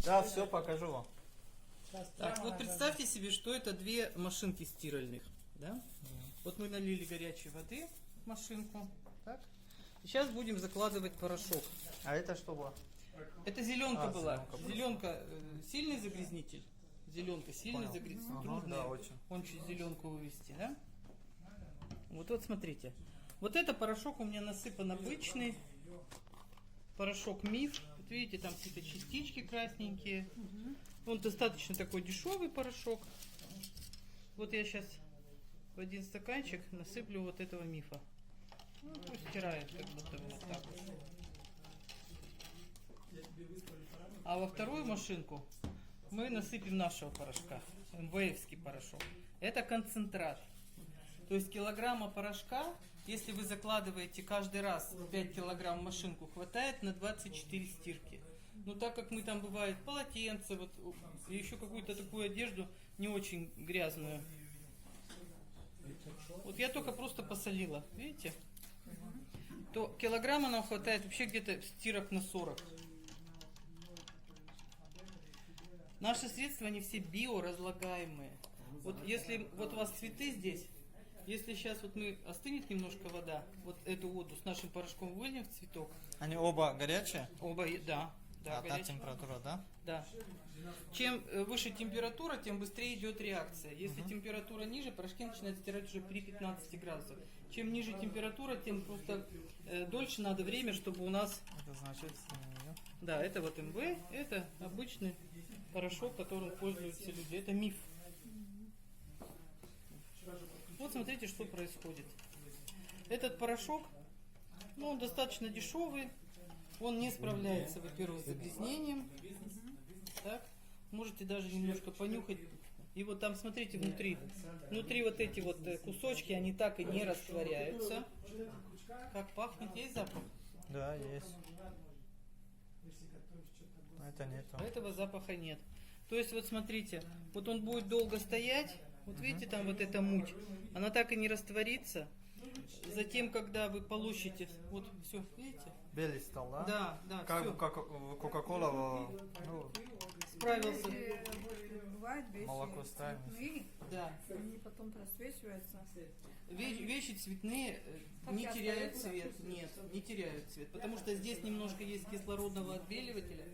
Да, все, покажу вам. Так, вот представьте себе, что это две машинки стиральных, да? Вот мы налили горячей воды в машинку, так? Сейчас будем закладывать порошок. А это что было? Это зеленка была. Зеленка была. Зеленка сильный загрязнитель. Зеленка сильный Понял. загрязнитель. Ага, Трудно да, очень. он чуть зеленку вывести, да? Вот смотрите. Вот это порошок у меня насыпан обычный. Порошок МИФ. Вот видите, там какие-то частички красненькие. Он достаточно такой дешевый порошок. Вот я сейчас в один стаканчик насыплю вот этого МИФа. Ну, пусть стирает как будто вот так вот. А во вторую машинку мы насыпем нашего порошка. МВФский порошок. Это концентрат. То есть килограмма порошка, если вы закладываете каждый раз 5 килограмм в машинку, хватает на 24 стирки. Но так как мы там бывает полотенце, вот, и еще какую-то такую одежду не очень грязную. Вот я только просто посолила, видите? То килограмма нам хватает вообще где-то стирок на 40. Наши средства, они все биоразлагаемые. Вот если вот у вас цветы здесь, если сейчас вот мы остынет немножко вода, вот эту воду с нашим порошком выльем в цветок. Они оба горячие? Оба, да. Да, Та температура, да? Да. Чем выше температура, тем быстрее идет реакция. Если температура ниже, порошки начинают стирать уже при 15 градусах. Чем ниже температура, тем просто дольше надо время, чтобы у нас... Это значит... Да, это вот МВ, это обычный порошок, которым пользуются люди. Это МИФ. Вот смотрите, что происходит. Этот порошок, ну, он достаточно дешевый. Он не справляется, во-первых, с загрязнением. Так, можете даже немножко понюхать. И вот там, смотрите, внутри вот эти вот кусочки, они так и не растворяются. Как пахнет, есть запах? Да, есть. Это нет. А этого запаха нет. То есть, вот смотрите, вот он будет долго стоять. Вот видите, там вот эта муть, она так и не растворится. Затем, когда вы получите, вот все, видите? Белый стал, да? Да, да, Как все. Кока-кола, ну, Справился. Бывает вещи молоко ставим. цветные, Да. они потом просвечиваются. Вещи цветные не теряют цвет. Нет, не теряют цвет. Потому что здесь немножко есть кислородного отбеливателя.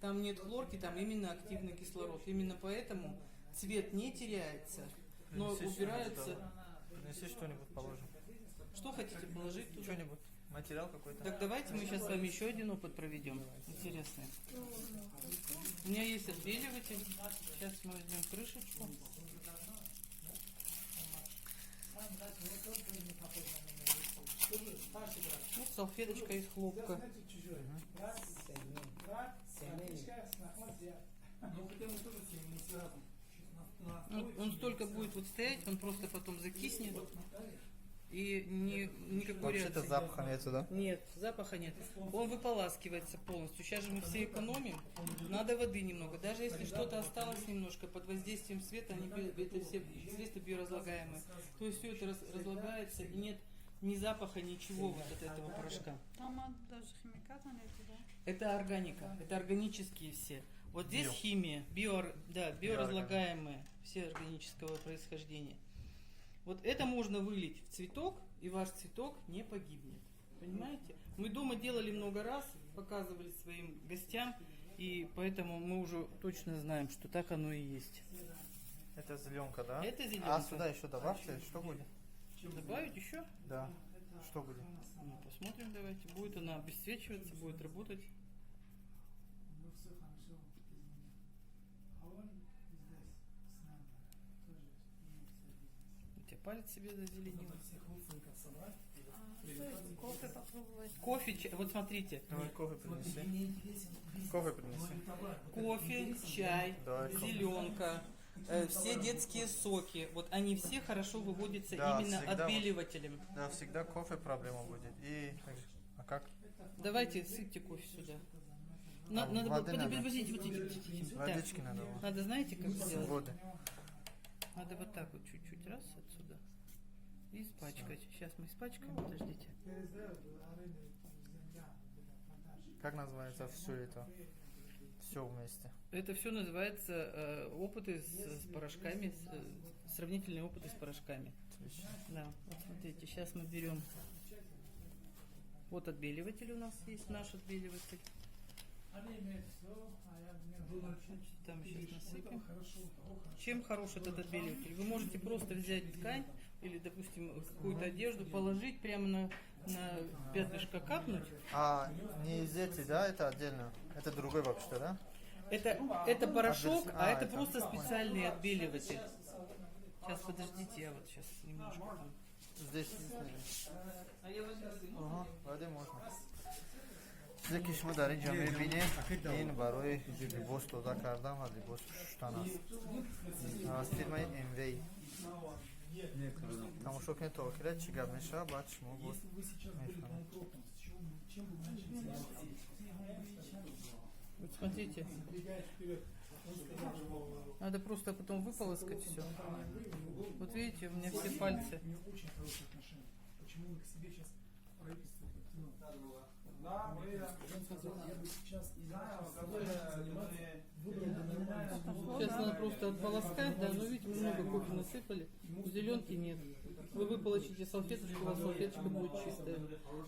Там нет хлорки, там именно активный кислород. Именно поэтому цвет не теряется, но Принеси убирается. что-нибудь, принеси что-нибудь положим. Что хотите положить туда? Что-нибудь. Материал какой-то. Так давайте мы сейчас с вами еще один опыт проведем. Интересный. У меня есть отбеливатель. Сейчас мы возьмем крышечку. Вот салфеточка из хлопка. Он столько будет вот стоять, он просто потом закиснет. И никакой Вообще-то реакции. запаха нету, да? Нет, запаха нет. Он выполаскивается полностью. Сейчас же мы все экономим. Надо воды немного. Даже если что-то осталось немножко под воздействием света, это все средства биоразлагаемые. То есть все это разлагается и нет ни запаха, ничего вот от этого порошка. Там даже химикаты нет, да? Это органика, это органические все. Вот здесь Био. химия, биоразлагаемые, все органического происхождения. Вот это можно вылить в цветок, и ваш цветок не погибнет. Понимаете? Мы дома делали много раз, показывали своим гостям, и поэтому мы уже точно знаем, что так оно и есть. Это зеленка, да? Это зеленка. А сюда еще добавьте, что будет? Добавить еще? Да. Что будет? Ну, посмотрим давайте. Будет она обесцвечиваться, будет работать. У тебя палец себе зазеленил. Кофе попробовать. Кофе, вот смотрите. Давай кофе принеси. Кофе принеси. Кофе, чай, Давай, кофе. зеленка, все детские соки. Вот они все хорошо выводятся Да, именно всегда отбеливателем. Да, всегда кофе проблема будет. И... А как? Давайте сыпьте кофе сюда. Там Надо воды надо. подождите. Водички Так. надо. Надо, знаете, как сделать? Воды. Надо вот так вот чуть-чуть раз отсюда. И испачкать. Сейчас мы испачкаем, подождите. Как называется все это? все вместе. Это все называется опыты с порошками, сравнительные опыты с порошками. Отлично. Да, вот смотрите, сейчас мы берем. Вот отбеливатель у нас есть, наш отбеливатель. Там сейчас насыпем. Чем хорош этот отбеливатель? Вы можете просто взять ткань или, допустим, какую-то одежду, положить прямо на пятнышко, капнуть. А не из этих, да, это отдельно? Это другой вообще, да? Это порошок, а это это. просто специальный отбеливатель. Сейчас, подождите, я вот сейчас немножко там. Здесь. А я возьму. Ага, воды можно. Size kishma dar inja mebined in baroy libos toza kardam va libos shustan ast. Az firmaи MV. Тамошо кунед то охират чӣ гап мешавад, баъд шумо боз мефаҳмед. Вот смотрите. Надо просто потом выполоскать все. Вот видите, у меня все пальцы. Сейчас надо просто отполоскать, да, но видите, мы много кофе насыпали, зеленки нет. Вы выполощите салфеточку, у вас салфеточка будет чистая.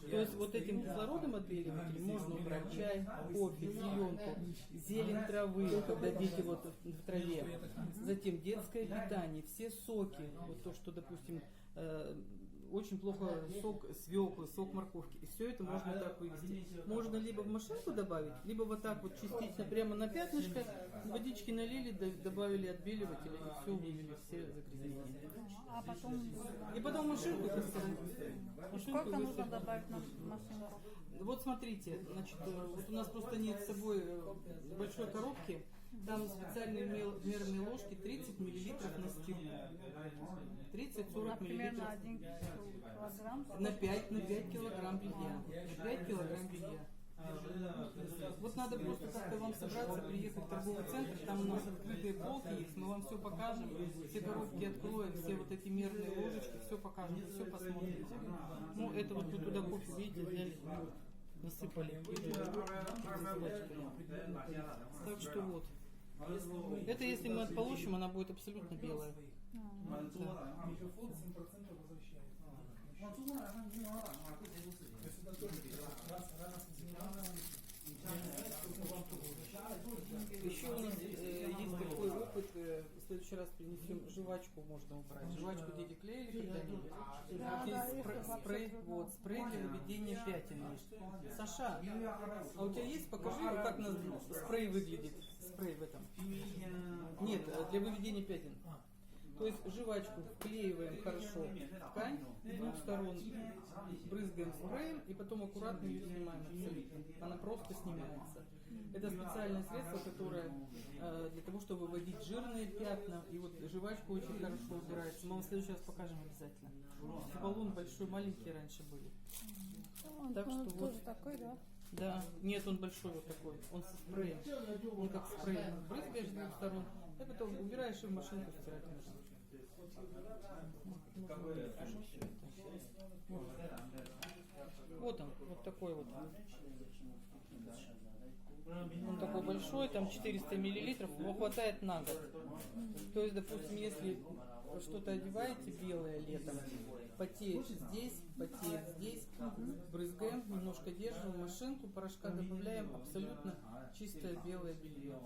То есть вот этим кислородом отбеливателем можно убрать чай, кофе, зеленку, зелень травы, когда дети вот в траве. Затем детское питание, все соки, вот то, что, допустим, очень плохо сок свеклы, сок морковки. И все это можно так вывести. Можно либо в машинку добавить, либо вот так вот частично прямо на пятнышко, водички налили, добавили отбеливателя и все вывели, все загрязнения. А потом... И потом машинку поставить. Сколько нужно добавить на машинку? Вот смотрите, значит, вот у нас просто нет с собой большой коробки. Там специальные мерные ложки 30 мл на стирку. 30-40 Примерно мл. 1 килограмм. На 5 килограмм белья. На 5 килограмм белья. Вот надо просто как-то вам собраться, приехать в торговый центр, там у нас открытые полки есть, мы вам все покажем, все коробки откроем, все вот эти мерные ложечки, все покажем, все посмотрите. Ну, это вот вы туда кофе, видите, взяли, насыпали. Так что вот. Это если мы отполощем, она будет абсолютно белая. Еще у нас есть такой опыт, в следующий раз принесем, жвачку можно убрать. Жвачку дети клеили когда-нибудь. Вот есть спрей, вот, спрей для выведения пятен есть. Саша, а у тебя есть? Покажи, как у нас спрей выглядит. Спрей в этом. Нет, для выведения пятен. То есть жвачку вклеиваем хорошо в ткань с двух сторон, брызгаем спреем и потом аккуратно ее снимаем абсолютно. Она просто снимается. Это специальное средство, которое для того, чтобы выводить жирные пятна. И вот жвачка очень хорошо убирается. Мы вам в следующий раз покажем обязательно. Баллон большой, маленькие раньше были. Так что вот. Тоже такой, да? Да, нет, он большой вот такой, он со спреем, он как спрей, брызгаешь с двух сторон, и потом убираешь и в машинку стирать можно. Вот он, вот такой вот. Он такой большой, там 400 миллилитров, его хватает на год. То есть, допустим, если что-то одеваете белое летом, потеет здесь, брызгаем, немножко держим, машинку, порошка добавляем, абсолютно чистое белое белье.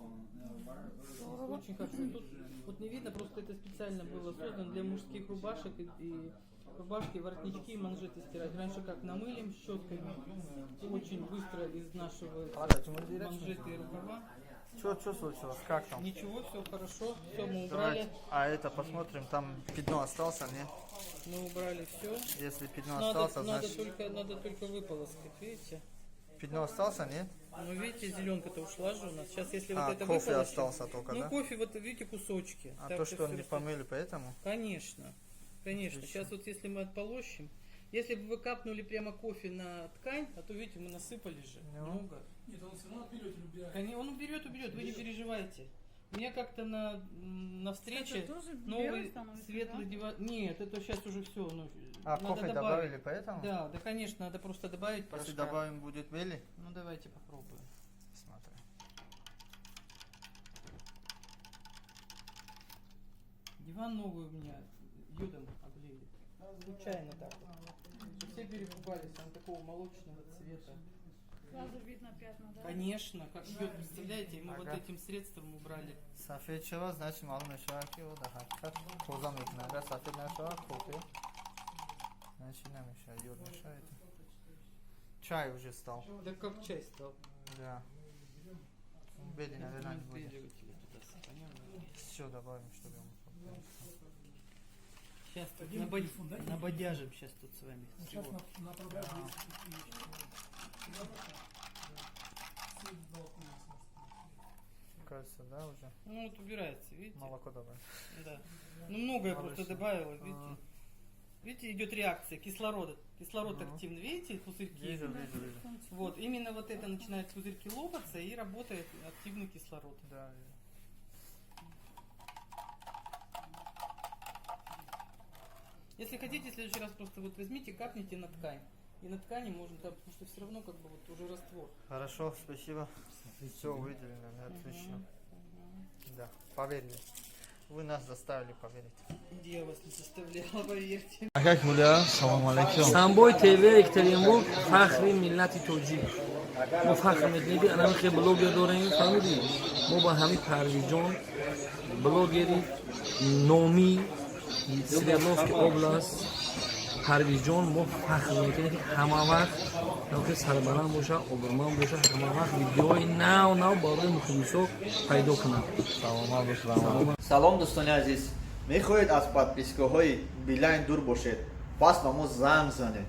Очень хорошо. Тут вот не видно, просто это специально было создано для мужских рубашек и рубашки, воротнички и манжеты стирать. Раньше как намылим щетками, очень быстро изнашивают манжеты и рукава. Что случилось? Как там? Ничего, все хорошо, все мы убрали. Давайте. А это посмотрим, там пятно остался, не? Мы убрали все. Если пятно остался, значит... Надо только выполоскать, видите? Пятно остался, не? Ну, видите, зеленка-то ушла же у нас. Сейчас, если вот это кофе выполощем, остался только, ну, да? кофе, вот видите, кусочки. А Так то, что всё не помыли, поэтому? Конечно. Сейчас вот если мы отполощем, если бы вы капнули прямо кофе на ткань, а то, видите, мы насыпали же много. Нет, он все равно отберет и убирает. Он уберет, вы не переживайте. У меня как-то на встрече Это тоже новый белый становится, светлый да? диван. Нет, это сейчас уже все. А кофе добавили поэтому? Да, конечно, надо просто добавить порошка. Если добавим, будет белый? Ну давайте попробуем. Смотри. Диван новый у меня йодом облили. Случайно так вот. Все перепугались, он такого молочного цвета. Сразу видно пятна, да? Конечно, как йод, представляете, мы вот Ага. этим средством убрали. Сафед чего, значит малум мешает, ки вот хакикат коза мекунад, да, сафед мешает, кофе. Значит не мешает, йод мешает. Чай уже стал. Да как чай стал? Да. Беди, наверное, не будет. Отбеливатель туда понятно. Все добавим, чтобы он. Сейчас тут Один телефон, да? набодяжим сейчас тут с вами. Сейчас всего. на продажу Кажется, да, уже. Ну вот убирается, видите? Молоко добавим. Да. Ну многое Молочно. просто добавила, видите? А. Видите, идет реакция кислорода. Кислород Ага. активный, видите, пузырьки? Вижу, вижу, вижу. Вот, именно вот это начинает пузырьки лопаться и работает активный кислород. Да, вижу. Если хотите, в следующий раз просто вот возьмите, капните на ткань. И на ткани можно там, потому что все равно как бы вот уже раствор. Хорошо, спасибо. Все увидели, наверное, отлично. Да, поверили. Вы нас заставили поверить. Я вас не заставляла, поверьте. Акак Муля, салам алейкум. سامبوی تیوی اکتریمو فخری ملت توجیه ما فخر میکنیم الان خیلی بلوگر داریم فهمیدی ما با همین پرویز جان بلوگری نومی سریالوفسکی اوبلاست پرویز جان ما فخر میکنیم که همه وقت که سربلند باشه اوبرمان باشه همه وقت ویدیوهای نو برای مخلصو پیدا کنه салом дӯстони азиз, мехоҳед аз подпискаҳои билайн дур бошед, пас ба мо занг занед.